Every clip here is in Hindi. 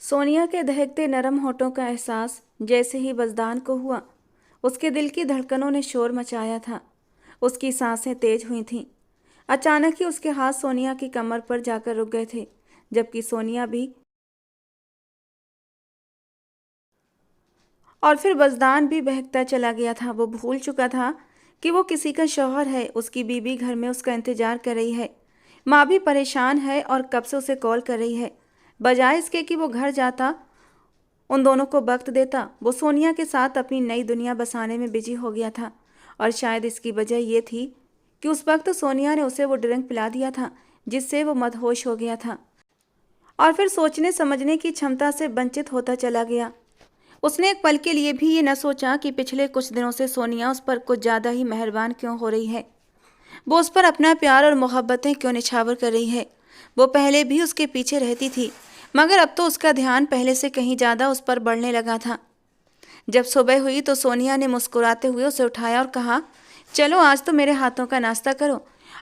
सोनिया के दहकते नरम होठों का एहसास जैसे ही बज़दान को हुआ, उसके दिल की धड़कनों ने शोर मचाया था। उसकी सांसें तेज हुई थीं। अचानक ही उसके हाथ सोनिया की कमर पर जाकर रुक गए थे, जबकि सोनिया भी और फिर बज़दान भी बहकता चला गया था। वो भूल चुका था कि वो किसी का शौहर है। उसकी बीवी घर में उसका इंतजार कर रही है। माँ भी परेशान है और कब से उसे कॉल कर रही है। बजाय इसके कि वो घर जाता, उन दोनों को वक्त देता, वो सोनिया के साथ अपनी नई दुनिया बसाने में बिजी हो गया था। और शायद इसकी वजह ये थी कि उस वक्त सोनिया ने उसे वो ड्रिंक पिला दिया था जिससे वो मदहोश हो गया था और फिर सोचने समझने की क्षमता से वंचित होता चला गया। उसने एक पल के लिए भी ये न सोचा कि पिछले कुछ दिनों से सोनिया उस पर कुछ ज़्यादा ही मेहरबान क्यों हो रही है। वो उस पर अपना प्यार और मोहब्बतें क्यों निछावर कर रही है। वो पहले भी उसके पीछे रहती थी, मगर अब तो उसका ध्यान पहले से कहीं ज़्यादा उस पर बढ़ने लगा था। जब सुबह हुई तो सोनिया ने मुस्कुराते हुए उसे उठाया और कहा, चलो आज तो मेरे हाथों का नाश्ता करो।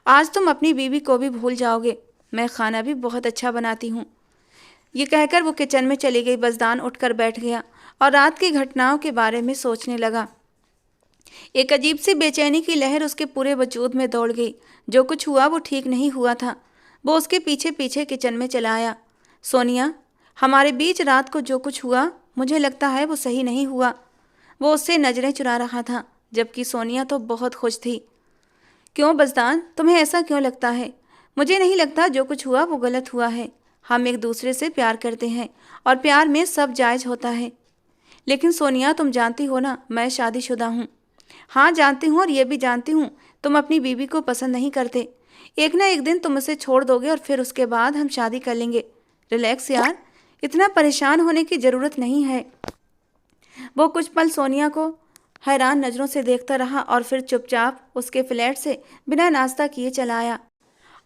आज तुम अपनी बीवी को भी भूल जाओगे। मैं खाना भी बहुत अच्छा बनाती हूँ। ये कहकर वो किचन में चली गई। बज़दान उठकर बैठ गया और रात की घटनाओं के बारे में सोचने लगा। एक अजीब सी बेचैनी की लहर उसके पूरे वजूद में दौड़ गई। जो कुछ हुआ वो ठीक नहीं हुआ था। वो उसके पीछे पीछे किचन में चला आया। सोनिया, हमारे बीच रात को जो कुछ हुआ, मुझे लगता है वो सही नहीं हुआ। वो उससे नजरें चुरा रहा था, जबकि सोनिया तो बहुत खुश थी। क्यों बज़दान, तुम्हें ऐसा क्यों लगता है? मुझे नहीं लगता जो कुछ हुआ वो गलत हुआ है। हम एक दूसरे से प्यार करते हैं और प्यार में सब जायज़ होता है। लेकिन सोनिया, तुम जानती हो ना, मैं शादीशुदा हूँ। हाँ जानती हूँ, और ये भी जानती हूँ तुम अपनी बीवी को पसंद नहीं करते। एक ना एक दिन तुम उसे छोड़ दोगे और फिर उसके बाद हम शादी कर लेंगे। रिलैक्स यार, इतना परेशान होने की ज़रूरत नहीं है। वो कुछ पल सोनिया को हैरान नज़रों से देखता रहा और फिर चुपचाप उसके फ्लैट से बिना नाश्ता किए चला आया।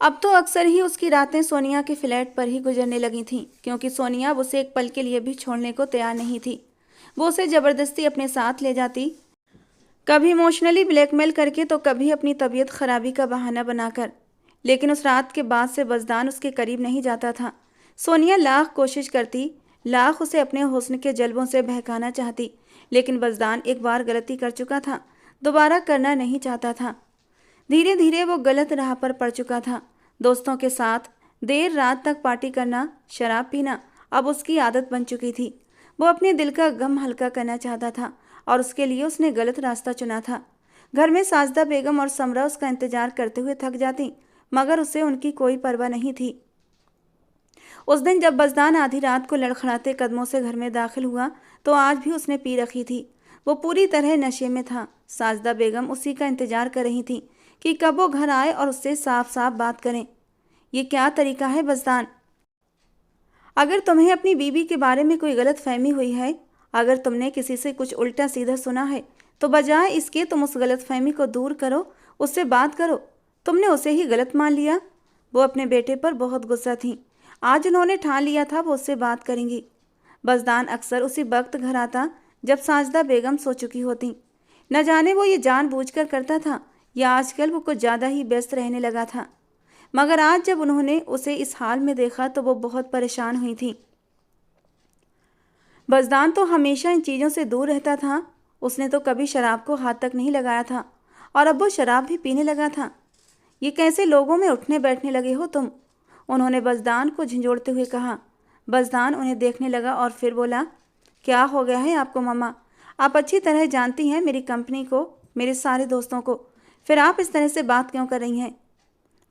अब तो अक्सर ही उसकी रातें सोनिया के फ्लैट पर ही गुजरने लगी थीं, क्योंकि सोनिया उसे एक पल के लिए भी छोड़ने को तैयार नहीं थी। वो उसे ज़बरदस्ती अपने साथ ले जाती, कभी इमोशनली ब्लैकमेल करके तो कभी अपनी तबीयत खराबी का बहाना बनाकर। लेकिन उस रात के बाद से बज़दान उसके करीब नहीं जाता था। सोनिया लाख कोशिश करती, लाख उसे अपने हुस्न के जल्बों से बहकाना चाहती, लेकिन बज़दान एक बार गलती कर चुका था, दोबारा करना नहीं चाहता था। धीरे धीरे वो गलत राह पर पड़ चुका था। दोस्तों के साथ देर रात तक पार्टी करना, शराब पीना अब उसकी आदत बन चुकी थी। वो अपने दिल का गम हल्का करना चाहता था और उसके लिए उसने गलत रास्ता चुना था। घर में साजदा बेगम और समरा उसका इंतजार करते हुए थक जाती, मगर उसे उनकी कोई परवाह नहीं थी। उस दिन जब बज़दान आधी रात को लड़खड़ाते कदमों से घर में दाखिल हुआ, तो आज भी उसने पी रखी थी। वो पूरी तरह नशे में था। साजदा बेगम उसी का इंतजार कर रही थी कि कब वो घर आए और उससे साफ साफ बात करें। ये क्या तरीका है बज़दान? अगर तुम्हें अपनी बीवी के बारे में कोई गलत फहमी हुई है, अगर तुमने किसी से कुछ उल्टा सीधा सुना है, तो बजाय इसके तुम उस गलत फहमी को दूर करो, उससे बात करो। तुमने उसे ही गलत मान लिया। वो अपने बेटे पर बहुत गुस्सा थी। आज उन्होंने ठान लिया था वो उससे बात करेंगी। बज़दान अक्सर उसी वक्त घर आता जब साजदा बेगम सो चुकी होती। न जाने वो ये जानबूझकर करता था या आजकल वो कुछ ज़्यादा ही व्यस्त रहने लगा था। मगर आज जब उन्होंने उसे इस हाल में देखा तो वो बहुत परेशान हुई थी। बज़दान तो हमेशा इन चीज़ों से दूर रहता था। उसने तो कभी शराब को हाथ तक नहीं लगाया था और अब वो शराब भी पीने लगा था। ये कैसे लोगों में उठने बैठने लगे हो तुम? उन्होंने बज़दान को झंझोड़ते हुए कहा। बज़दान उन्हें देखने लगा और फिर बोला, क्या हो गया है आपको मम्मा? आप अच्छी तरह जानती हैं मेरी कंपनी को, मेरे सारे दोस्तों को, फिर आप इस तरह से बात क्यों कर रही हैं?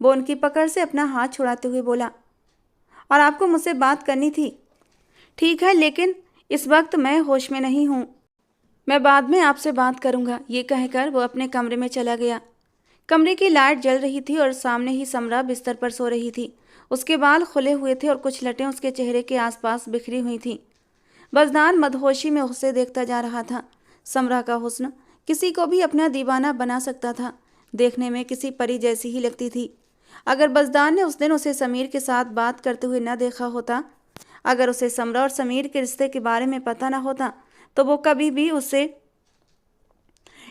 वो उनकी पकड़ से अपना हाथ छुड़ाते हुए बोला, और आपको मुझसे बात करनी थी, ठीक है, लेकिन इस वक्त मैं होश में नहीं हूँ। मैं बाद में आपसे बात करूँगा। ये कहकर वो अपने कमरे में चला गया। कमरे की लाइट जल रही थी और सामने ही समरा बिस्तर पर सो रही थी। उसके बाल खुले हुए थे और कुछ लटें उसके चेहरे के आसपास बिखरी हुई थीं। बज़दान मदहोशी में उसे देखता जा रहा था। समरा का हुस्न किसी को भी अपना दीवाना बना सकता था। देखने में किसी परी जैसी ही लगती थी। अगर बज़दान ने उस दिन उसे समीर के साथ बात करते हुए न देखा होता, अगर उसे समरा और समीर के रिश्ते के बारे में पता न होता, तो वो कभी भी उससे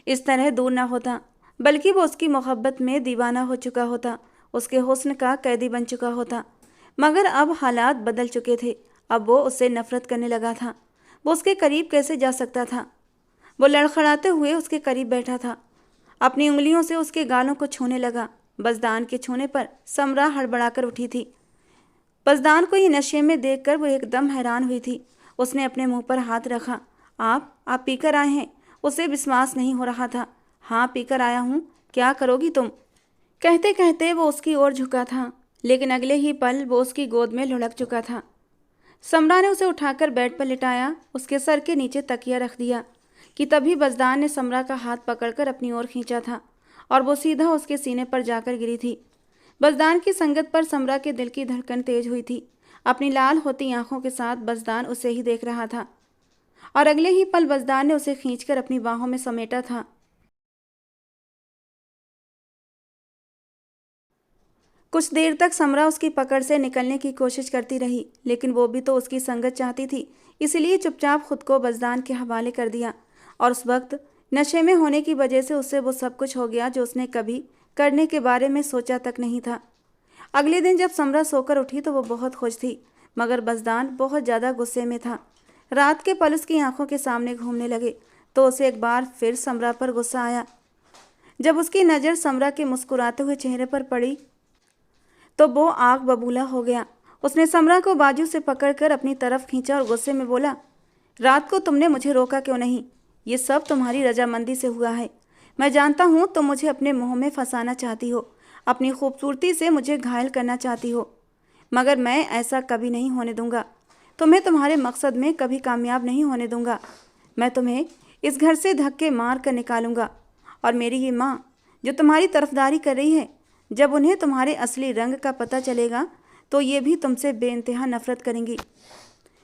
इस तरह दूर न होता, बल्कि वो उसकी मोहब्बत में दीवाना हो चुका होता, उसके हुस्न का कैदी बन चुका होता। मगर अब हालात बदल चुके थे। अब वो उससे नफरत करने लगा था। वो उसके करीब कैसे जा सकता था? वो लड़खड़ाते हुए उसके करीब बैठा था, अपनी उंगलियों से उसके गालों को छूने लगा। बज़दान के छूने पर समरा हड़बड़ाकर उठी थी। बज़दान को ये नशे में देखकर वो एकदम हैरान हुई थी। उसने अपने मुंह पर हाथ रखा। आप पीकर आए हैं? उसे विश्वास नहीं हो रहा था। हाँ, पीकर आया हूँ। क्या करोगी तुम? कहते कहते वो उसकी ओर झुका था, लेकिन अगले ही पल वो उसकी गोद में लुढ़क चुका था। समरा ने उसे उठाकर बेड पर लिटाया, उसके सर के नीचे तकिया रख दिया कि तभी बज़दान ने समरा का हाथ पकड़कर अपनी ओर खींचा था और वो सीधा उसके सीने पर जाकर गिरी थी। बज़दान की संगत पर समरा के दिल की धड़कन तेज हुई थी। अपनी लाल होती आंखों के साथ बज़दान उसे ही देख रहा था और अगले ही पल बज़दान ने उसे खींचकर अपनी बाहों में समेटा था। कुछ देर तक समरा उसकी पकड़ से निकलने की कोशिश करती रही, लेकिन वो भी तो उसकी संगत चाहती थी, इसलिए चुपचाप खुद को बज़दान के हवाले कर दिया। और उस वक्त नशे में होने की वजह से उससे वो सब कुछ हो गया जो उसने कभी करने के बारे में सोचा तक नहीं था। अगले दिन जब समरा सोकर उठी तो वो बहुत खुश थी, मगर बज़दान बहुत ज़्यादा गुस्से में था। रात के पल उसकी आंखों के सामने घूमने लगे तो उसे एक बार फिर समरा पर गुस्सा आया। जब उसकी नज़र समरा के मुस्कुराते हुए चेहरे पर पड़ी तो वो आग बबूला हो गया। उसने समरा को बाजू से पकड़कर अपनी तरफ खींचा और गुस्से में बोला, रात को तुमने मुझे रोका क्यों नहीं? ये सब तुम्हारी रजामंदी से हुआ है। मैं जानता हूँ तुम मुझे अपने मुंह में फंसाना चाहती हो, अपनी खूबसूरती से मुझे घायल करना चाहती हो, मगर मैं ऐसा कभी नहीं होने दूंगा। तुम्हें तुम्हारे मकसद में कभी कामयाब नहीं होने दूंगा। मैं तुम्हें इस घर से धक्के मार कर निकालूंगा। और मेरी ये माँ जो तुम्हारी तरफदारी कर रही है, जब उन्हें तुम्हारे असली रंग का पता चलेगा तो ये भी तुमसे बेइंतहा नफरत करेंगी।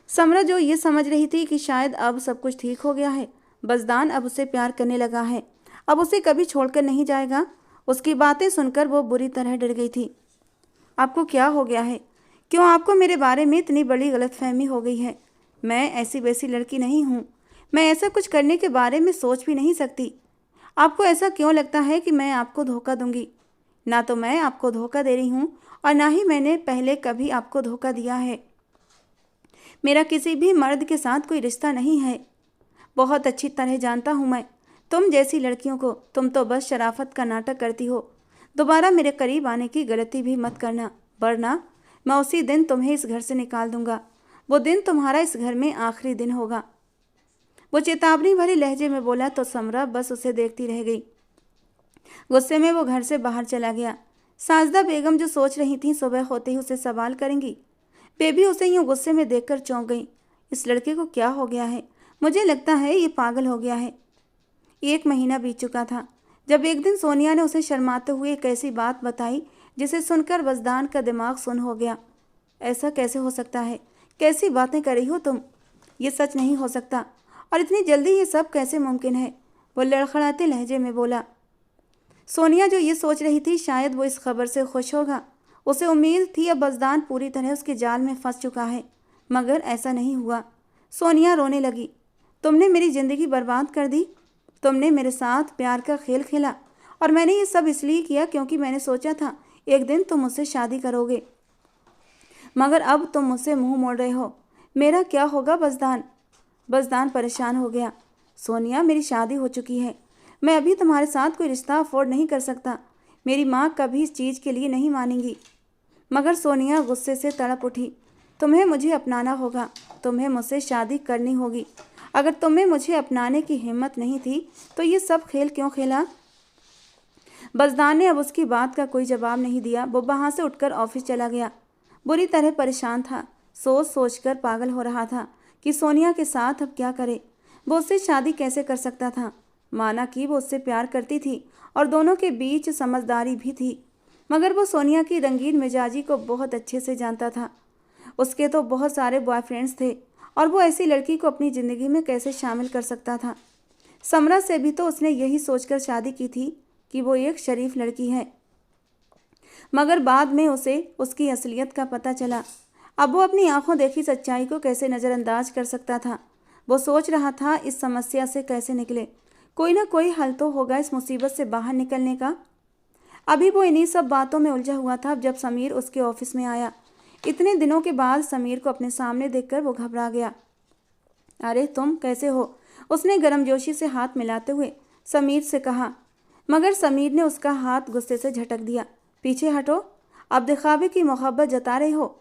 समरा जो ये समझ रही थी कि शायद अब सब कुछ ठीक हो गया है, बज़दान अब उसे प्यार करने लगा है, अब उसे कभी छोड़कर नहीं जाएगा, उसकी बातें सुनकर वो बुरी तरह डर गई थी। आपको क्या हो गया है? क्यों आपको मेरे बारे में इतनी बड़ी गलतफहमी हो गई है? मैं ऐसी वैसी लड़की नहीं हूँ। मैं ऐसा कुछ करने के बारे में सोच भी नहीं सकती। आपको ऐसा क्यों लगता है कि मैं आपको धोखा दूंगी? ना तो मैं आपको धोखा दे रही हूँ और ना ही मैंने पहले कभी आपको धोखा दिया है। मेरा किसी भी मर्द के साथ कोई रिश्ता नहीं है। बहुत अच्छी तरह जानता हूँ मैं तुम जैसी लड़कियों को। तुम तो बस शराफत का नाटक करती हो। दोबारा मेरे करीब आने की गलती भी मत करना, वरना मैं उसी दिन तुम्हें इस घर से निकाल दूंगा। वो दिन तुम्हारा इस घर में आखिरी दिन होगा। वो चेतावनी भरे लहजे में बोला तो समरा बस उसे देखती रह गई। गुस्से में वो घर से बाहर चला गया। साजदा बेगम जो सोच रही थी सुबह होते ही उसे सवाल करेंगी, बेबी उसे यूं गुस्से में देखकर चौंक गई। इस लड़के को क्या हो गया है? मुझे लगता है ये पागल हो गया है। 1 महीना बीत चुका था जब एक दिन सोनिया ने उसे शर्माते हुए एक ऐसी बात बताई जिसे सुनकर बज़दान का दिमाग सुन्न हो गया। ऐसा कैसे हो सकता है? कैसी बातें कर रही हो तुम? ये सच नहीं हो सकता। और इतनी जल्दी ये सब कैसे मुमकिन है? वो लड़खड़ाते लहजे में बोला। सोनिया जो ये सोच रही थी शायद वो इस खबर से खुश होगा। उसे उम्मीद थी अब बज़दान पूरी तरह उसके जाल में फंस चुका है, मगर ऐसा नहीं हुआ। सोनिया रोने लगी। तुमने मेरी ज़िंदगी बर्बाद कर दी। तुमने मेरे साथ प्यार का खेल खेला और मैंने ये सब इसलिए किया क्योंकि मैंने सोचा था एक दिन तुम मुझसे शादी करोगे, मगर अब तुम मुझसे मुंह मोड़ रहे हो। मेरा क्या होगा बज़दान? बज़दान परेशान हो गया। सोनिया, मेरी शादी हो चुकी है। मैं अभी तुम्हारे साथ कोई रिश्ता अफोर्ड नहीं कर सकता। मेरी माँ कभी इस चीज़ के लिए नहीं मानेंगी। मगर सोनिया गुस्से से तड़प उठी। तुम्हें मुझे अपनाना होगा। तुम्हें मुझसे शादी करनी होगी। अगर तुम्हें मुझे अपनाने की हिम्मत नहीं थी तो ये सब खेल क्यों खेला? बज़दान ने अब उसकी बात का कोई जवाब नहीं दिया। वो वहाँ से उठकर ऑफिस चला गया। बुरी तरह परेशान था। सोच सोच कर पागल हो रहा था कि सोनिया के साथ अब क्या करे। वो उससे शादी कैसे कर सकता था? माना कि वो उससे प्यार करती थी और दोनों के बीच समझदारी भी थी, मगर वो सोनिया की रंगीन मिजाजी को बहुत अच्छे से जानता था। उसके तो बहुत सारे बॉयफ्रेंड्स थे और वो ऐसी लड़की को अपनी ज़िंदगी में कैसे शामिल कर सकता था? समरा से भी तो उसने यही सोचकर शादी की थी कि वो एक शरीफ लड़की है, मगर बाद में उसे उसकी असलियत का पता चला। अब वो अपनी आंखों देखी सच्चाई को कैसे नज़रअंदाज कर सकता था? वो सोच रहा था इस समस्या से कैसे निकले। कोई ना कोई हल तो होगा इस मुसीबत से बाहर निकलने का। अभी वो इन्हीं सब बातों में उलझा हुआ था जब समीर उसके ऑफिस में आया। इतने दिनों के बाद समीर को अपने सामने देखकर वो घबरा गया। अरे तुम कैसे हो? उसने गर्मजोशी से हाथ मिलाते हुए समीर से कहा, मगर समीर ने उसका हाथ गुस्से से झटक दिया। पीछे हटो, अब दिखावे की मोहब्बत जता रहे हो।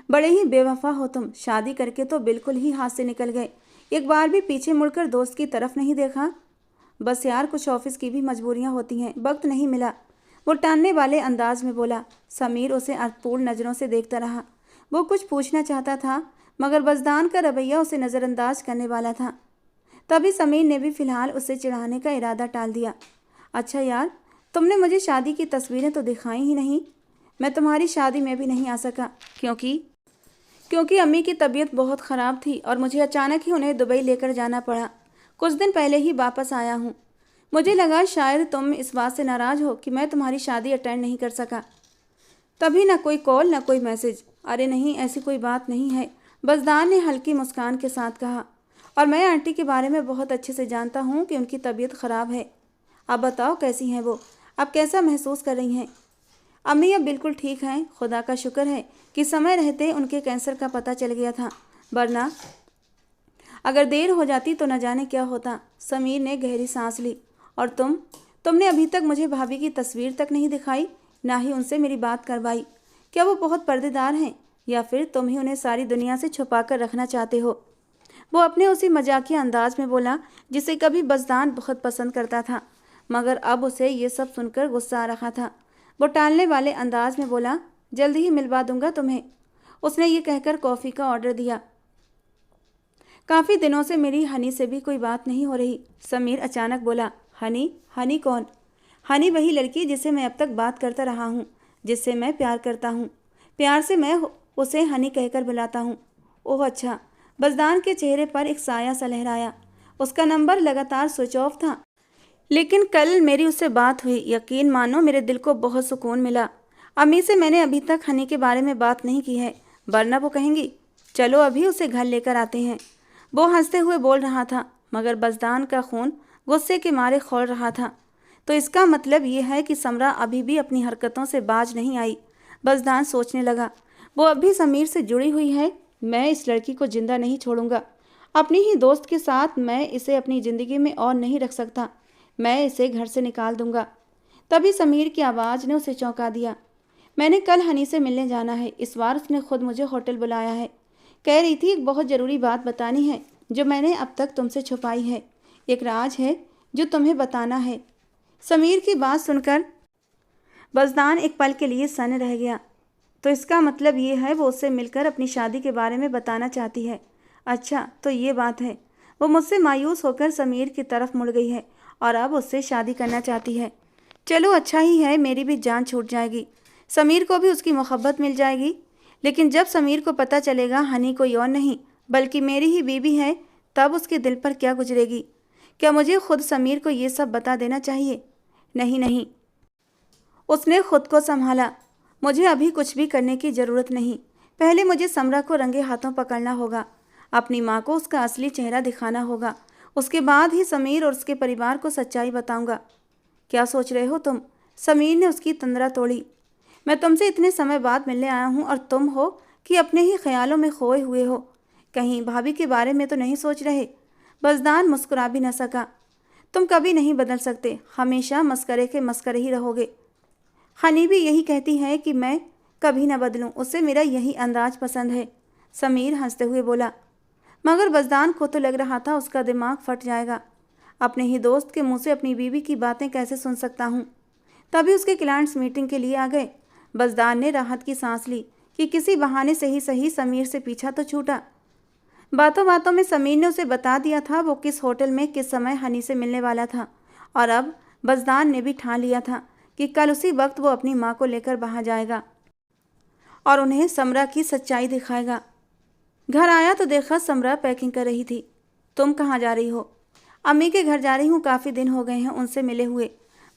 बड़े ही बेवफा हो तुम, शादी करके तो बिल्कुल ही हाथ से निकल गए, एक बार भी पीछे मुड़कर दोस्त की तरफ नहीं देखा। बस यार, कुछ ऑफिस की भी मजबूरियां होती हैं, वक्त नहीं मिला, वो टालने वाले अंदाज में बोला। समीर उसे अर्थपूर्ण नज़रों से देखता रहा। वो कुछ पूछना चाहता था, मगर बज़दान का रवैया उसे नज़रअंदाज करने वाला था। तभी समीर ने भी फिलहाल उसे चिढ़ाने का इरादा टाल दिया। अच्छा यार, तुमने मुझे शादी की तस्वीरें तो दिखाई ही नहीं। मैं तुम्हारी शादी में भी नहीं आ सका क्योंकि अम्मी की तबीयत बहुत ख़राब थी और मुझे अचानक ही उन्हें दुबई लेकर जाना पड़ा। कुछ दिन पहले ही वापस आया हूँ। मुझे लगा शायद तुम इस बात से नाराज़ हो कि मैं तुम्हारी शादी अटेंड नहीं कर सका। तभी ना कोई कॉल ना कोई मैसेज। अरे नहीं, ऐसी कोई बात नहीं है, बज़दान ने हल्की मुस्कान के साथ कहा। और मैं आंटी के बारे में बहुत अच्छे से जानता हूँ कि उनकी तबीयत ख़राब है। अब बताओ कैसी हैं वो? अब कैसा महसूस कर रही हैं? अम्मी अब बिल्कुल ठीक हैं, खुदा का शुक्र है कि समय रहते उनके कैंसर का पता चल गया था, वरना अगर देर हो जाती तो न जाने क्या होता। समीर ने गहरी सांस ली। और तुमने अभी तक मुझे भाभी की तस्वीर तक नहीं दिखाई, ना ही उनसे मेरी बात करवाई। क्या वो बहुत पर्देदार हैं, या फिर तुम ही उन्हें सारी दुनिया से छुपा कर रखना चाहते हो? वो अपने उसी मजाकिया अंदाज में बोला जिसे कभी बज़दान बहुत पसंद करता था, मगर अब उसे ये सब सुनकर गुस्सा आ रहा था। वो टालने वाले अंदाज में बोला, जल्दी ही मिलवा दूंगा तुम्हें। उसने ये कहकर कॉफ़ी का ऑर्डर दिया। काफ़ी दिनों से मेरी हनी से भी कोई बात नहीं हो रही। समीर अचानक बोला। हनी? हनी कौन? हनी वही लड़की जिससे मैं अब तक बात करता रहा हूँ, जिससे मैं प्यार करता हूँ। प्यार से मैं उसे हनी कहकर बुलाता हूँ। ओह अच्छा। बज़दान के चेहरे पर एक साया सा लहराया। उसका नंबर लगातार स्विच ऑफ था, लेकिन कल मेरी उससे बात हुई। यकीन मानो मेरे दिल को बहुत सुकून मिला। अम्मी से मैंने अभी तक हनी के बारे में बात नहीं की है, वरना वो कहेंगी चलो अभी उसे घर लेकर आते हैं। वो हंसते हुए बोल रहा था, मगर बज़दान का खून गुस्से के मारे खौल रहा था। तो इसका मतलब ये है कि समरा अभी भी अपनी हरकतों से बाज नहीं आई। बज़दान सोचने लगा, वो अभी समीर से जुड़ी हुई है। मैं इस लड़की को जिंदा नहीं छोड़ूंगा। अपनी ही दोस्त के साथ मैं इसे अपनी ज़िंदगी में और नहीं रख सकता। मैं इसे घर से निकाल दूंगा। तभी समीर की आवाज़ ने उसे चौंका दिया। मैंने कल हनी से मिलने जाना है। इस बार उसने खुद मुझे होटल बुलाया है। कह रही थी एक बहुत ज़रूरी बात बतानी है जो मैंने अब तक तुमसे छुपाई है। एक राज है जो तुम्हें बताना है। समीर की बात सुनकर बज़दान एक पल के लिए सन्न रह गया। तो इसका मतलब ये है वो उससे मिलकर अपनी शादी के बारे में बताना चाहती है। अच्छा, तो ये बात है। वो मुझसे मायूस होकर समीर की तरफ मुड़ गई है और अब उससे शादी करना चाहती है। चलो अच्छा ही है, मेरी भी जान छूट जाएगी, समीर को भी उसकी मोहब्बत मिल जाएगी। लेकिन जब समीर को पता चलेगा हनी कोई और नहीं बल्कि मेरी ही बीवी है, तब उसके दिल पर क्या गुजरेगी? क्या मुझे खुद समीर को ये सब बता देना चाहिए? नहीं नहीं, उसने खुद को संभाला। मुझे अभी कुछ भी करने की ज़रूरत नहीं। पहले मुझे समरा को रंगे हाथों पकड़ना होगा। अपनी माँ को उसका असली चेहरा दिखाना होगा। उसके बाद ही समीर और उसके परिवार को सच्चाई बताऊंगा। क्या सोच रहे हो तुम? समीर ने उसकी तंद्रा तोड़ी। मैं तुमसे इतने समय बाद मिलने आया हूँ और तुम हो कि अपने ही ख्यालों में खोए हुए हो। कहीं भाभी के बारे में तो नहीं सोच रहे? बज़दान मुस्कुरा भी न सका। तुम कभी नहीं बदल सकते, हमेशा मस्करे के मस्करे ही रहोगे। हनी भी यही कहती है कि मैं कभी न बदलूं, उससे मेरा यही अंदाज पसंद है। समीर हंसते हुए बोला। मगर बज़दान को तो लग रहा था उसका दिमाग फट जाएगा। अपने ही दोस्त के मुंह से अपनी बीवी की बातें कैसे सुन सकता हूँ? तभी उसके क्लाइंट्स मीटिंग के लिए आ गए। बज़दान ने राहत की सांस ली कि किसी बहाने से ही सही समीर से पीछा तो छूटा। बातों बातों में समीर ने उसे बता दिया था वो किस होटल में किस समय हनी से मिलने वाला था। और अब बज़दान ने भी ठान लिया था कि कल उसी वक्त वो अपनी माँ को लेकर वहाँ जाएगा और उन्हें समरा की सच्चाई दिखाएगा। घर आया तो देखा समरा पैकिंग कर रही थी। तुम कहाँ जा रही हो? अम्मी के घर जा रही हूँ, काफ़ी दिन हो गए हैं उनसे मिले हुए,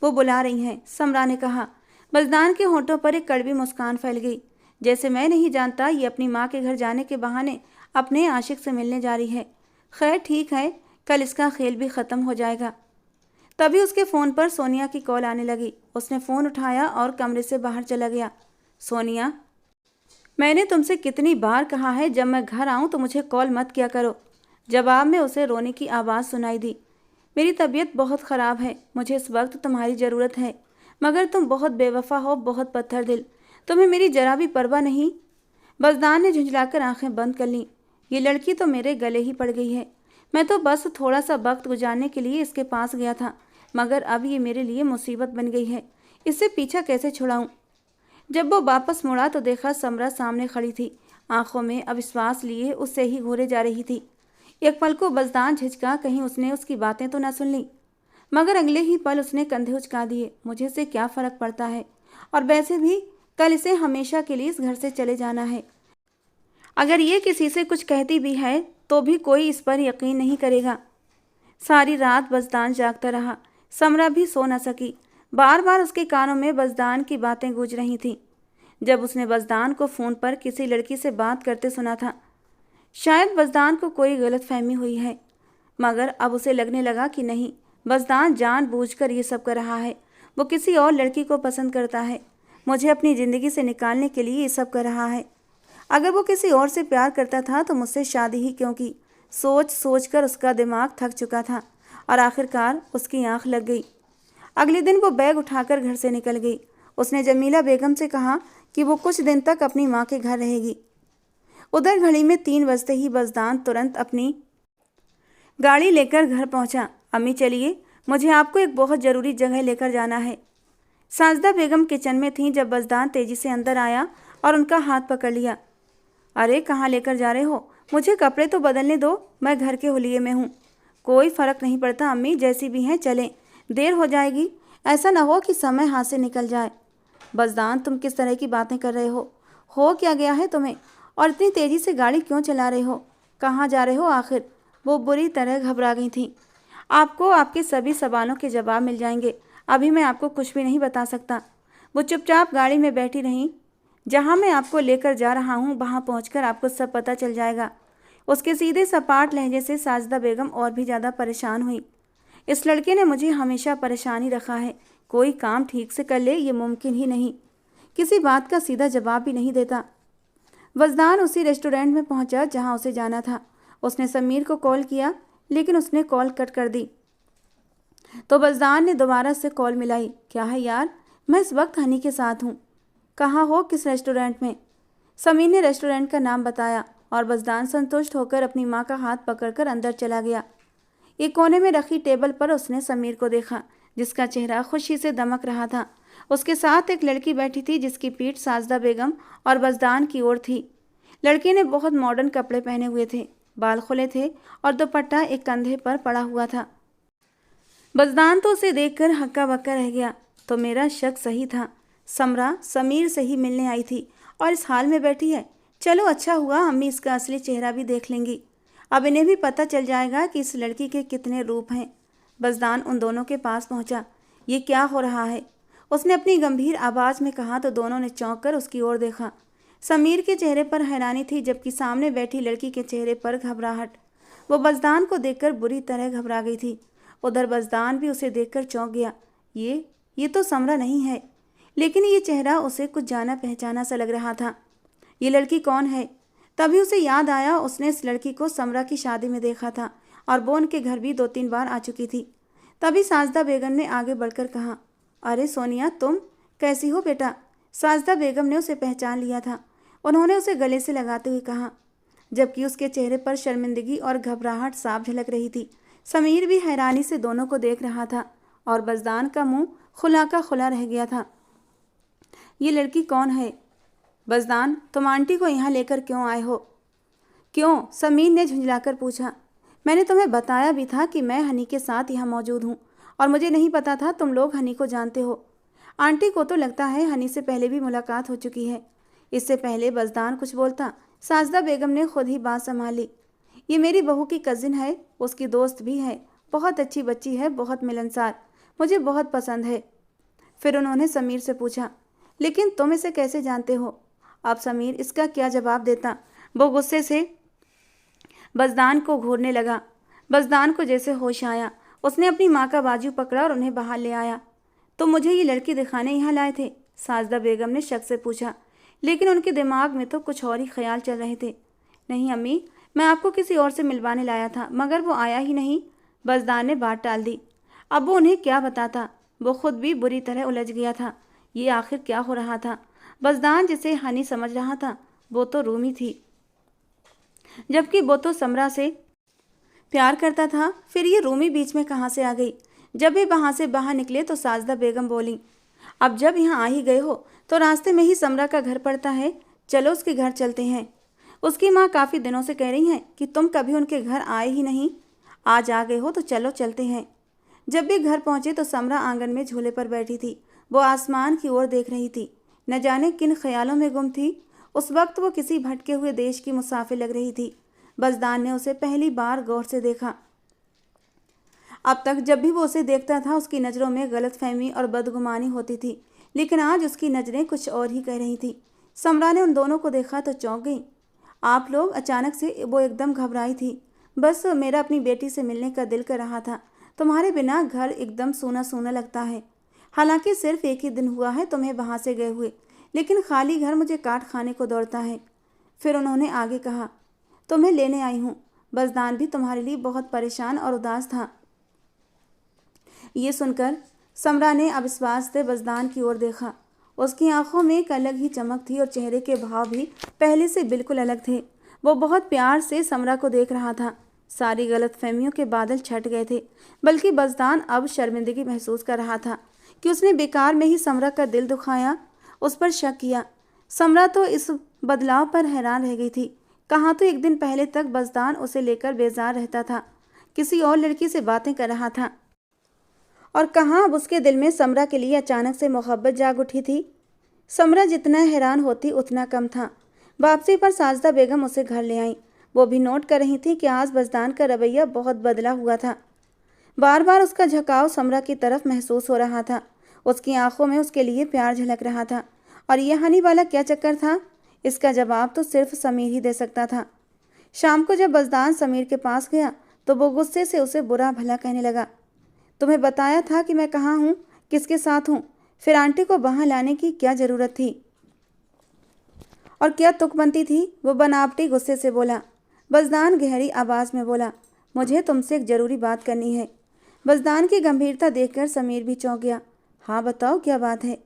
वो बुला रही हैं, समरा ने कहा। बज़दान के होंठों पर एक कड़वी मुस्कान फैल गई। जैसे मैं नहीं जानता ये अपनी माँ के घर जाने के बहाने अपने आशिक से मिलने जा रही है। खैर ठीक है, कल इसका खेल भी ख़त्म हो जाएगा। तभी उसके फ़ोन पर सोनिया की कॉल आने लगी। उसने फ़ोन उठाया और कमरे से बाहर चला गया। सोनिया, मैंने तुमसे कितनी बार कहा है जब मैं घर आऊं तो मुझे कॉल मत किया करो। जवाब में उसे रोने की आवाज़ सुनाई दी। मेरी तबीयत बहुत ख़राब है, मुझे इस वक्त तुम्हारी ज़रूरत है, मगर तुम बहुत बेवफा हो, बहुत पत्थर दिल। तुम्हें मेरी जरा भी परवाह नहीं। बज़दान ने झुंझलाकर आंखें बंद कर लीं। ये लड़की तो मेरे गले ही पड़ गई है। मैं तो बस थोड़ा सा वक्त गुजारने के लिए इसके पास गया था, मगर अब ये मेरे लिए मुसीबत बन गई है। इससे पीछा कैसे छुड़ाऊं? जब वो वापस मुड़ा तो देखा समरा सामने खड़ी थी, आंखों में अविश्वास लिए उससे ही घूरे जा रही थी। एक पल को बज़दान झिझका, कहीं उसने उसकी बातें तो न सुन ली, मगर अगले ही पल उसने कंधे उचका दिए। मुझे से क्या फ़र्क पड़ता है, और वैसे भी कल इसे हमेशा के लिए इस घर से चले जाना है। अगर ये किसी से कुछ कहती भी है तो भी कोई इस पर यकीन नहीं करेगा। सारी रात बज़दान जागता रहा। समरा भी सो न सकी। बार बार उसके कानों में बज़दान की बातें गूंज रही थीं। जब उसने बज़दान को फ़ोन पर किसी लड़की से बात करते सुना था, शायद बज़दान को कोई गलतफहमी हुई है, मगर अब उसे लगने लगा कि नहीं, बज़दान जानबूझकर ये सब कर रहा है। वो किसी और लड़की को पसंद करता है, मुझे अपनी ज़िंदगी से निकालने के लिए ये सब कर रहा है। अगर वो किसी और से प्यार करता था तो मुझसे शादी ही क्यों की? सोच सोच कर उसका दिमाग थक चुका था और आखिरकार उसकी आंख लग गई। अगले दिन वो बैग उठाकर घर से निकल गई। उसने जमीला बेगम से कहा कि वो कुछ दिन तक अपनी माँ के घर रहेगी। उधर घड़ी में 3 बजते ही बज़दान तुरंत अपनी गाड़ी लेकर घर पहुंचा। अम्मी चलिए, मुझे आपको एक बहुत ज़रूरी जगह लेकर जाना है। साजदा बेगम किचन में थीं जब बज़दान तेज़ी से अंदर आया और उनका हाथ पकड़ लिया। अरे कहाँ लेकर जा रहे हो? मुझे कपड़े तो बदलने दो, मैं घर के हुलिये में हूँ। कोई फ़र्क नहीं पड़ता अम्मी, जैसी भी हैं चलें, देर हो जाएगी, ऐसा ना हो कि समय हाथ से निकल जाए। बज़दान तुम किस तरह की बातें कर रहे हो क्या गया है तुम्हें? और इतनी तेज़ी से गाड़ी क्यों चला रहे हो? कहाँ जा रहे हो आखिर? वो बुरी तरह घबरा गई थी। आपको आपके सभी सवालों के जवाब मिल जाएंगे, अभी मैं आपको कुछ भी नहीं बता सकता। वो चुपचाप गाड़ी में बैठी रहीं। जहाँ मैं आपको लेकर जा रहा हूँ वहाँ पहुँचकर आपको सब पता चल जाएगा। उसके सीधे सपाट लहजे से साजदा बेगम और भी ज़्यादा परेशान हुई। इस लड़के ने मुझे हमेशा परेशान ही रखा है, कोई काम ठीक से कर ले ये मुमकिन ही नहीं, किसी बात का सीधा जवाब भी नहीं देता। बज़दान उसी रेस्टोरेंट में पहुंचा जहां उसे जाना था। उसने समीर को कॉल किया, लेकिन उसने कॉल कट कर दी। तो बज़दान ने दोबारा से कॉल मिलाई। क्या है यार? मैं इस वक्त हनी के साथ हूँ। कहाँ हो? किस रेस्टोरेंट में? समीर ने रेस्टोरेंट का नाम बताया और बज़दान संतुष्ट होकर अपनी माँ का हाथ पकड़कर अंदर चला गया। एक कोने में रखी टेबल पर उसने समीर को देखा, जिसका चेहरा खुशी से दमक रहा था। उसके साथ एक लड़की बैठी थी जिसकी पीठ साजदा बेगम और बज़दान की ओर थी। लड़की ने बहुत मॉडर्न कपड़े पहने हुए थे, बाल खुले थे और दुपट्टा एक कंधे पर पड़ा हुआ था। बज़दान तो उसे देखकर हक्का बक्का रह गया। तो मेरा शक सही था, समरा समीर से ही मिलने आई थी और इस हाल में बैठी है। चलो अच्छा हुआ, अम्मी इसका असली चेहरा भी देख लेंगी। अब इन्हें भी पता चल जाएगा कि इस लड़की के कितने रूप हैं। बज़दान उन दोनों के पास पहुंचा। ये क्या हो रहा है? उसने अपनी गंभीर आवाज़ में कहा तो दोनों ने चौंक कर उसकी ओर देखा। समीर के चेहरे पर हैरानी थी, जबकि सामने बैठी लड़की के चेहरे पर घबराहट। वो बज़दान को देखकर बुरी तरह घबरा गई थी। उधर बज़दान भी उसे देखकर चौंक गया। ये तो समरा नहीं है, लेकिन ये चेहरा उसे कुछ जाना पहचाना सा लग रहा था। ये लड़की कौन है? तभी उसे याद आया, उसने इस लड़की को समरा की शादी में देखा था और वो उनके घर भी 2-3 बार आ चुकी थी। तभी साजदा बेगम ने आगे बढ़कर कहा, अरे सोनिया, तुम कैसी हो बेटा? साजदा बेगम ने उसे पहचान लिया था। उन्होंने उसे गले से लगाते हुए कहा, जबकि उसके चेहरे पर शर्मिंदगी और घबराहट साफ झलक रही थी। समीर भी हैरानी से दोनों को देख रहा था और बज़दान का मुंह खुला का खुला रह गया था। ये लड़की कौन है? बज़दान, तुम आंटी को यहाँ लेकर क्यों आए हो? क्यों? समीर ने झुंझलाकर पूछा। मैंने तुम्हें बताया भी था कि मैं हनी के साथ यहाँ मौजूद हूँ और मुझे नहीं पता था तुम लोग हनी को जानते हो। आंटी को तो लगता है हनी से पहले भी मुलाकात हो चुकी है। इससे पहले बज़दान कुछ बोलता, साजदा बेगम ने खुद ही बात संभाली। ये मेरी बहू की कज़िन है, उसकी दोस्त भी है, बहुत अच्छी बच्ची है, बहुत मिलनसार, मुझे बहुत पसंद है। फिर उन्होंने समीर से पूछा, लेकिन तुम इसे कैसे जानते हो? अब समीर इसका क्या जवाब देता। वो गुस्से से बज़दान को घूरने लगा। बज़दान को जैसे होश आया, उसने अपनी माँ का बाजू पकड़ा और उन्हें बाहर ले आया। तो मुझे ये लड़की दिखाने यहाँ लाए थे? साजदा बेगम ने शक से पूछा। लेकिन उनके दिमाग में तो कुछ और ही ख्याल चल रहे थे। नहीं अम्मी, मैं आपको किसी और से मिलवाने लाया था, मगर वो आया ही नहीं। बज़दान ने बात टाल दी। अब वो उन्हें क्या बताता, वो खुद भी बुरी तरह उलझ गया था। ये आखिर क्या हो रहा था? बज़दान जिसे हनी समझ रहा था, वो तो रूमी थी, जबकि वो तो समरा से प्यार करता था। फिर ये रूमी बीच में कहाँ से आ गई? जब भी वहाँ से बाहर निकले तो साजदा बेगम बोली, अब जब यहाँ आ ही गए हो तो रास्ते में ही समरा का घर पड़ता है, चलो उसके घर चलते हैं। उसकी माँ काफ़ी दिनों से कह रही हैं कि तुम कभी उनके घर आए ही नहीं, आज आ गए हो तो चलो चलते हैं। जब भी घर पहुँचे तो समरा आंगन में झूले पर बैठी थी। वो आसमान की ओर देख रही थी, न जाने किन ख्यालों में गुम थी। उस वक्त वो किसी भटके हुए देश की मुसाफिर लग रही थी। बज़दान ने उसे पहली बार गौर से देखा। अब तक जब भी वो उसे देखता था उसकी नज़रों में गलतफहमी और बदगुमानी होती थी, लेकिन आज उसकी नज़रें कुछ और ही कह रही थी। समरा ने उन दोनों को देखा तो चौंक गई। आप लोग? अचानक से वो एकदम घबराई थी। बस मेरा अपनी बेटी से मिलने का दिल कर रहा था। तुम्हारे बिना घर एकदम सूना सूना लगता है। हालांकि सिर्फ एक ही दिन हुआ है तुम्हें वहाँ से गए हुए, लेकिन खाली घर मुझे काट खाने को दौड़ता है। फिर उन्होंने आगे कहा, तुम्हें लेने आई हूँ। बज़दान भी तुम्हारे लिए बहुत परेशान और उदास था। ये सुनकर समरा ने अविश्वास से बज़दान की ओर देखा। उसकी आंखों में एक अलग ही चमक थी और चेहरे के भाव भी पहले से बिल्कुल अलग थे। वो बहुत प्यार से समरा को देख रहा था। सारी गलतफहमियों के बादल छट गए थे, बल्कि बज़दान अब शर्मिंदगी महसूस कर रहा था कि उसने बेकार में ही समरा का दिल दुखाया, उस पर शक किया। समरा तो इस बदलाव पर हैरान रह गई थी। कहाँ तो एक दिन पहले तक बज़दान उसे लेकर बेजार रहता था, किसी और लड़की से बातें कर रहा था, और कहाँ अब उसके दिल में समरा के लिए अचानक से मोहब्बत जाग उठी थी। समरा जितना हैरान होती उतना कम था। वापसी पर साजदा बेगम उसे घर ले आई। वो भी नोट कर रही थी कि आज बज़दान का रवैया बहुत बदला हुआ था। बार बार उसका झुकाव समरा की तरफ महसूस हो रहा था। उसकी आंखों में उसके लिए प्यार झलक रहा था। और यह हनी वाला क्या चक्कर था? इसका जवाब तो सिर्फ समीर ही दे सकता था। शाम को जब बज़दान समीर के पास गया तो वो गुस्से से उसे बुरा भला कहने लगा। तुम्हें बताया था कि मैं कहाँ हूँ, किसके साथ हूँ, फिर आंटी को वहाँ लाने की क्या ज़रूरत थी? और क्या तुक बनती थी? वो बनावटी गुस्से से बोला। बज़दान गहरी आवाज़ में बोला, मुझे तुमसे एक ज़रूरी बात करनी है। बज़दान की गंभीरता देखकर समीर भी चौंक गया। हाँ बताओ, क्या बात है?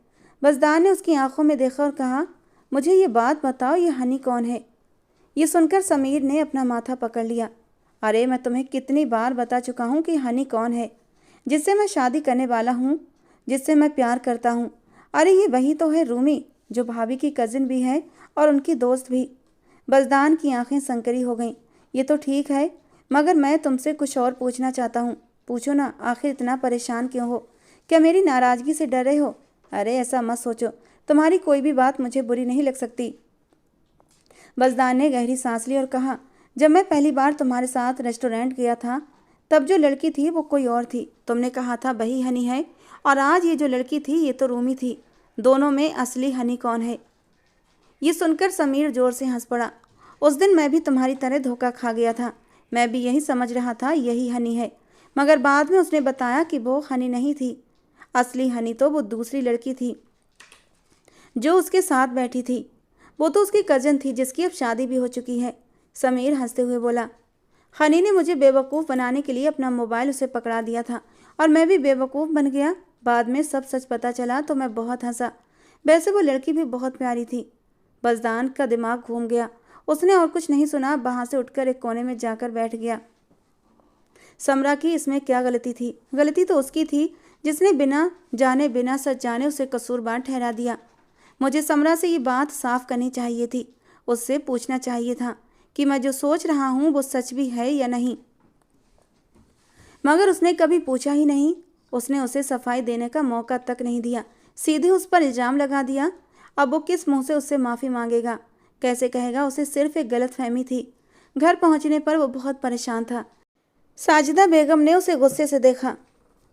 बज़दान ने उसकी आंखों में देखा और कहा, मुझे ये बात बताओ, ये हनी कौन है? ये सुनकर समीर ने अपना माथा पकड़ लिया। अरे मैं तुम्हें कितनी बार बता चुका हूँ कि हनी कौन है, जिससे मैं शादी करने वाला हूँ, जिससे मैं प्यार करता हूँ। अरे ये वही तो है रूमी, जो भाभी की कज़िन भी है और उनकी दोस्त भी। बज़दान की आंखें संकरी हो गईं। ये तो ठीक है, मगर मैं तुमसे कुछ और पूछना चाहता हूँ। पूछो ना, आखिर इतना परेशान क्यों हो? क्या मेरी नाराज़गी से डर रहे हो? अरे ऐसा मत सोचो, तुम्हारी कोई भी बात मुझे बुरी नहीं लग सकती। बज़दान ने गहरी सांस ली और कहा, जब मैं पहली बार तुम्हारे साथ रेस्टोरेंट गया था तब जो लड़की थी वो कोई और थी। तुमने कहा था वही हनी है, और आज ये जो लड़की थी ये तो रूमी थी। दोनों में असली हनी कौन है? ये सुनकर समीर जोर से हंस पड़ा। उस दिन मैं भी तुम्हारी तरह धोखा खा गया था। मैं भी यही समझ रहा था यही हनी है, मगर बाद में उसने बताया कि वो हनी नहीं थी। असली हनी तो वो दूसरी लड़की थी जो उसके साथ बैठी थी। वो तो उसकी कज़न थी जिसकी अब शादी भी हो चुकी है। समीर हंसते हुए बोला, हनी ने मुझे बेवकूफ़ बनाने के लिए अपना मोबाइल उसे पकड़ा दिया था और मैं भी बेवकूफ़ बन गया। बाद में सब सच पता चला तो मैं बहुत हंसा। वैसे वो लड़की भी बहुत प्यारी थी। बज़दान का दिमाग घूम गया। उसने और कुछ नहीं सुना, वहाँ से उठकर एक कोने में जाकर बैठ गया। समरा की इसमें क्या गलती थी? गलती तो उसकी थी जिसने बिना जाने बिना सच जाने उसे कसूरवार ठहरा दिया। मुझे समरा से ये बात साफ करनी चाहिए थी। उससे पूछना चाहिए था कि मैं जो सोच रहा हूँ वो सच भी है या नहीं, मगर उसने कभी पूछा ही नहीं। उसने उसे सफाई देने का मौका तक नहीं दिया, सीधे उस पर इल्ज़ाम लगा दिया। अब वो किस मुंह से उससे माफ़ी मांगेगा? कैसे कहेगा उसे सिर्फ एक गलतफहमी थी? घर पहुंचने पर वो बहुत परेशान था। साजिदा बेगम ने उसे गुस्से से देखा।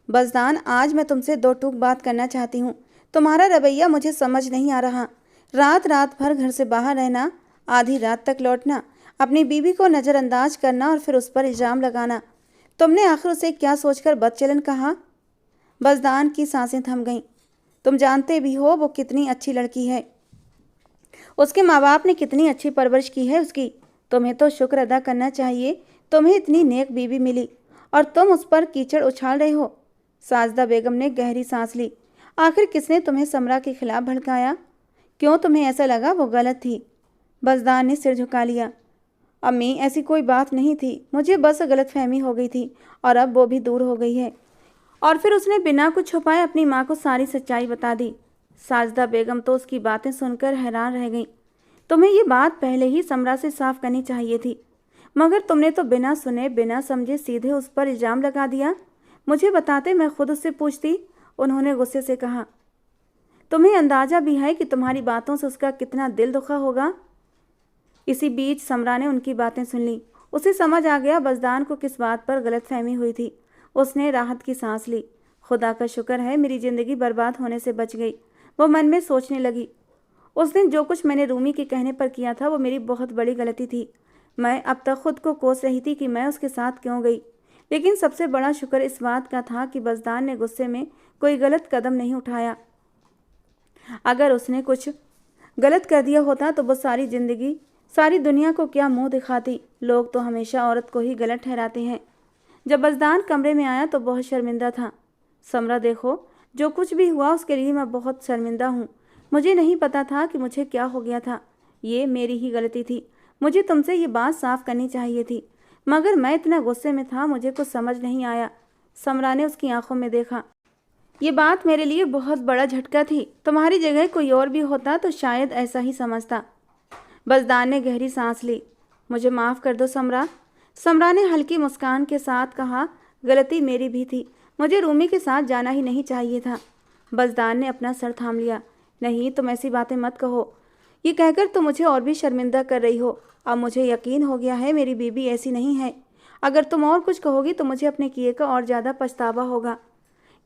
बज़दान, आज मैं तुमसे दो टूक बात करना चाहती हूँ। तुम्हारा रवैया मुझे समझ नहीं आ रहा। रात रात भर घर से बाहर रहना, आधी रात तक लौटना, अपनी बीवी को नज़रअंदाज करना और फिर उस पर इल्ज़ाम लगाना। तुमने आखिर उसे क्या सोचकर बदचलन कहा? बज़दान की सांसें थम गईं। तुम जानते भी हो वो कितनी अच्छी लड़की है। उसके माँ बाप ने कितनी अच्छी परवरिश की है उसकी। तुम्हें तो शुक्र अदा करना चाहिए, तुम्हें इतनी नेक बीवी मिली और तुम उस पर कीचड़ उछाल रहे हो। साजदा बेगम ने गहरी सांस ली। आखिर किसने तुम्हें समरा के खिलाफ भड़काया? क्यों तुम्हें ऐसा लगा वो गलत थी? बज़दार ने सिर झुका लिया। अम्मी, ऐसी कोई बात नहीं थी, मुझे बस गलतफहमी हो गई थी और अब वो भी दूर हो गई है। और फिर उसने बिना कुछ छुपाए अपनी माँ को सारी सच्चाई बता दी। साजदा बेगम तो उसकी बातें सुनकर हैरान रह गई। तुम्हें ये बात पहले ही समरा से साफ करनी चाहिए थी, मगर तुमने तो बिना सुने बिना समझे सीधे उस पर इल्ज़ाम लगा दिया। मुझे बताते, मैं खुद उससे पूछती, उन्होंने गुस्से से कहा। तुम्हें अंदाजा भी है कि तुम्हारी बातों से उसका कितना दिल दुखा होगा। इसी बीच समरा ने उनकी बातें सुन ली। उसे समझ आ गया बज़दान को किस बात पर गलतफहमी हुई थी। उसने राहत की सांस ली। खुदा का शुक्र है मेरी ज़िंदगी बर्बाद होने से बच गई, वो मन में सोचने लगी। उस दिन जो कुछ मैंने रूमी के कहने पर किया था वो मेरी बहुत बड़ी गलती थी। मैं अब तक खुद को कोस रही थी कि मैं उसके साथ क्यों गई, लेकिन सबसे बड़ा शुक्र इस बात का था कि बज़दान ने गुस्से में कोई गलत कदम नहीं उठाया। अगर उसने कुछ गलत कर दिया होता तो वो सारी ज़िंदगी सारी दुनिया को क्या मुंह दिखाती। लोग तो हमेशा औरत को ही गलत ठहराते हैं। जब बज़दान कमरे में आया तो बहुत शर्मिंदा था। समरा, देखो, जो कुछ भी हुआ उसके लिए मैं बहुत शर्मिंदा हूँ। मुझे नहीं पता था कि मुझे क्या हो गया था। ये मेरी ही गलती थी। मुझे तुमसे ये बात साफ करनी चाहिए थी, मगर मैं इतना गुस्से में था, मुझे कुछ समझ नहीं आया। समरा ने उसकी आंखों में देखा। ये बात मेरे लिए बहुत बड़ा झटका थी। तुम्हारी जगह कोई और भी होता तो शायद ऐसा ही समझता। बज़दान ने गहरी सांस ली। मुझे माफ़ कर दो समरा। समरा ने हल्की मुस्कान के साथ कहा। गलती मेरी भी थी, मुझे रूमी के साथ जाना ही नहीं चाहिए था। बज़दान ने अपना सर थाम लिया। नहीं, तुम ऐसी बातें मत कहो। ये कहकर तुम मुझे और भी शर्मिंदा कर रही हो। अब मुझे यकीन हो गया है मेरी बीबी ऐसी नहीं है। अगर तुम और कुछ कहोगी तो मुझे अपने किए का और ज़्यादा पछतावा होगा।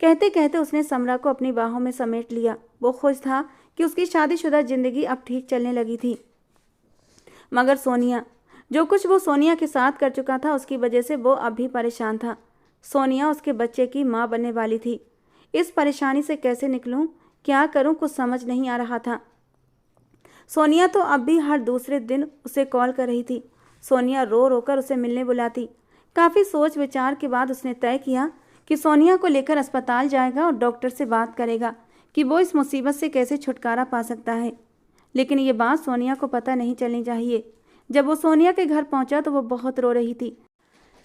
कहते कहते उसने समरा को अपनी बाहों में समेट लिया। वो खुश था कि उसकी शादीशुदा ज़िंदगी अब ठीक चलने लगी थी। मगर सोनिया, जो कुछ वो सोनिया के साथ कर चुका था उसकी वजह से वो अब भी परेशान था। सोनिया उसके बच्चे की माँ बनने वाली थी। इस परेशानी से कैसे निकलूं, क्या करूं, कुछ समझ नहीं आ रहा था। सोनिया तो अब भी हर दूसरे दिन उसे कॉल कर रही थी। सोनिया रो रो कर उसे मिलने बुलाती। काफ़ी सोच विचार के बाद उसने तय किया कि सोनिया को लेकर अस्पताल जाएगा और डॉक्टर से बात करेगा कि वो इस मुसीबत से कैसे छुटकारा पा सकता है। लेकिन ये बात सोनिया को पता नहीं चलनी चाहिए। जब वो सोनिया के घर पहुंचा तो वो बहुत रो रही थी,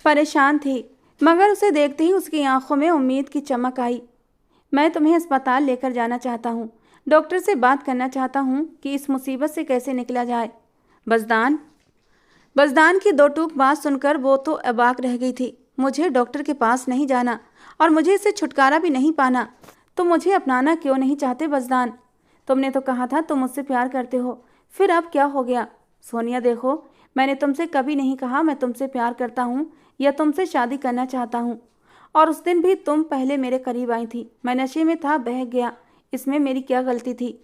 परेशान थी, मगर उसे देखते ही उसकी आंखों में उम्मीद की चमक आई। मैं तुम्हें अस्पताल लेकर जाना चाहता हूँ, डॉक्टर से बात करना चाहता हूँ कि इस मुसीबत से कैसे निकला जाए। बज़दान बज़दान की दो टूक बात सुनकर वो तो अबाक रह गई थी। मुझे डॉक्टर के पास नहीं जाना और मुझे इससे छुटकारा भी नहीं पाना। तुम मुझे अपनाना क्यों नहीं चाहते बज़दान? तुमने तो कहा था तुम मुझसे प्यार करते हो, फिर अब क्या हो गया? सोनिया, देखो, मैंने तुमसे कभी नहीं कहा मैं तुमसे प्यार करता हूँ या तुमसे शादी करना चाहता हूँ। और उस दिन भी तुम पहले मेरे करीब आई थी। मैं नशे में था, बहक गया, इसमें मेरी क्या गलती थी?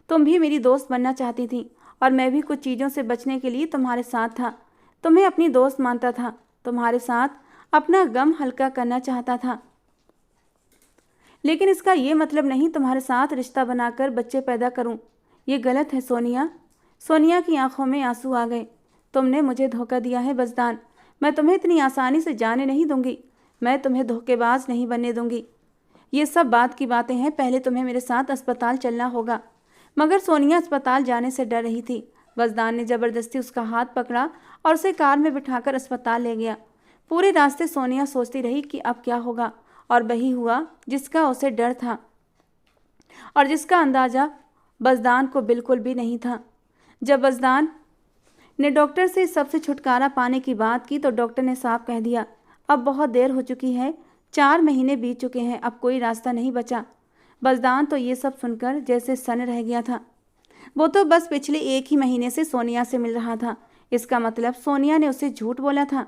तुम भी मेरी दोस्त बनना चाहती थी और मैं भी कुछ चीज़ों से बचने के लिए तुम्हारे साथ था। तुम्हें अपनी दोस्त मानता था, तुम्हारे साथ अपना गम हल्का करना चाहता था। लेकिन इसका ये मतलब नहीं तुम्हारे साथ रिश्ता बनाकर बच्चे पैदा करूं। ये गलत है सोनिया। सोनिया की आंखों में आंसू आ गए। तुमने मुझे धोखा दिया है बज़दान। मैं तुम्हें इतनी आसानी से जाने नहीं दूंगी। मैं तुम्हें धोखेबाज नहीं बनने दूंगी। ये सब बात की बातें हैं, पहले तुम्हें मेरे साथ अस्पताल चलना होगा। मगर सोनिया अस्पताल जाने से डर रही थी। बज़दान ने ज़बरदस्ती उसका हाथ पकड़ा और उसे कार में बिठाकर अस्पताल ले गया। पूरे रास्ते सोनिया सोचती रही कि अब क्या होगा, और वही हुआ जिसका उसे डर था और जिसका अंदाज़ा बज़दान को बिल्कुल भी नहीं था। जब बज़दान ने डॉक्टर से सबसे छुटकारा पाने की बात की तो डॉक्टर ने साफ कह दिया, अब बहुत देर हो चुकी है, 4 महीने बीत चुके हैं, अब कोई रास्ता नहीं बचा। बज़दान तो ये सब सुनकर जैसे सन रह गया था। वो तो बस पिछले 1 ही महीने से सोनिया से मिल रहा था। इसका मतलब सोनिया ने उसे झूठ बोला था।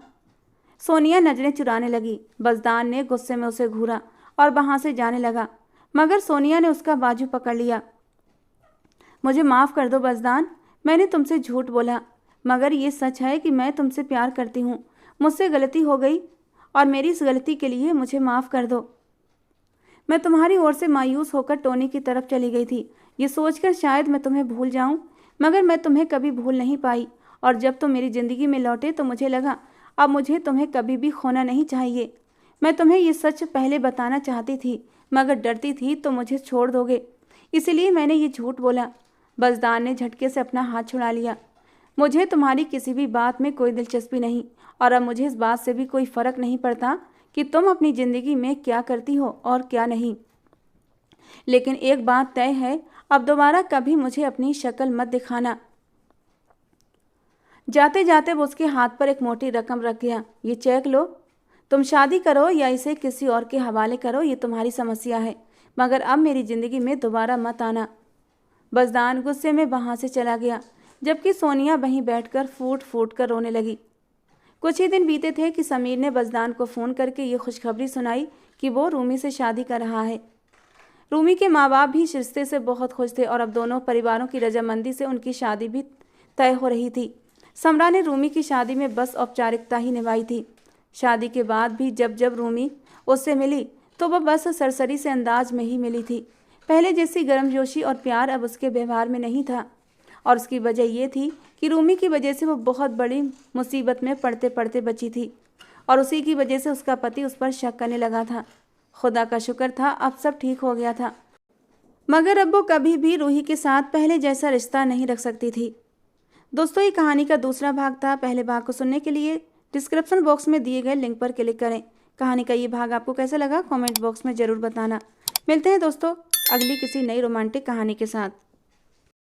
सोनिया नजरें चुराने लगी। बज़दान ने गुस्से में उसे घूरा और वहाँ से जाने लगा, मगर सोनिया ने उसका बाजू पकड़ लिया। मुझे माफ़ कर दो बज़दान, मैंने तुमसे झूठ बोला, मगर ये सच है कि मैं तुमसे प्यार करती हूँ। मुझसे गलती हो गई और मेरी इस गलती के लिए मुझे माफ़ कर दो। मैं तुम्हारी ओर से मायूस होकर टोनी की तरफ चली गई थी, ये सोचकर शायद मैं तुम्हें भूल जाऊं, मगर मैं तुम्हें कभी भूल नहीं पाई, और जब तुम मेरी ज़िंदगी में लौटे तो मुझे लगा अब मुझे तुम्हें कभी भी खोना नहीं चाहिए। मैं तुम्हें ये सच पहले बताना चाहती थी, मगर डरती थी तो मुझे छोड़ दोगे, इसलिए मैंने ये झूठ बोला। बज़दार ने झटके से अपना हाथ छुड़ा लिया। मुझे तुम्हारी किसी भी बात में कोई दिलचस्पी नहीं, और अब मुझे इस बात से भी कोई फ़र्क नहीं पड़ता कि तुम अपनी ज़िंदगी में क्या करती हो और क्या नहीं। लेकिन एक बात तय है, अब दोबारा कभी मुझे अपनी शक्ल मत दिखाना। जाते जाते वो उसके हाथ पर एक मोटी रकम रख गया। ये चेक लो, तुम शादी करो या इसे किसी और के हवाले करो, ये तुम्हारी समस्या है, मगर अब मेरी ज़िंदगी में दोबारा मत आना। बज़दार गुस्से में वहाँ से चला गया, जबकि सोनिया वहीं बैठकर फूट फूट कर रोने लगी। कुछ ही दिन बीते थे कि समीर ने बज़दार को फ़ोन करके ये खुशखबरी सुनाई कि वो रूमी से शादी कर रहा है। रूमी के माँ बाप भी इस रिश्ते से बहुत खुश थे, और अब दोनों परिवारों की रजामंदी से उनकी शादी भी तय हो रही थी। समरा ने रूमी की शादी में बस औपचारिकता ही निभाई थी। शादी के बाद भी जब जब रूमी उससे मिली तो वह बस सरसरी से अंदाज में ही मिली थी। पहले जैसी गर्मजोशी और प्यार अब उसके व्यवहार में नहीं था, और उसकी वजह ये थी कि रूमी की वजह से वो बहुत बड़ी मुसीबत में पड़ते पड़ते बची थी, और उसी की वजह से उसका पति उस पर शक करने लगा था। खुदा का शुक्र था अब सब ठीक हो गया था, मगर अब वो कभी भी रूही के साथ पहले जैसा रिश्ता नहीं रख सकती थी। दोस्तों, ये कहानी का दूसरा भाग था। पहले भाग को सुनने के लिए डिस्क्रिप्शन बॉक्स में दिए गए लिंक पर क्लिक करें। कहानी का ये भाग आपको कैसा लगा कमेंट बॉक्स में ज़रूर बताना। मिलते हैं दोस्तों अगली किसी नई रोमांटिक कहानी के साथ।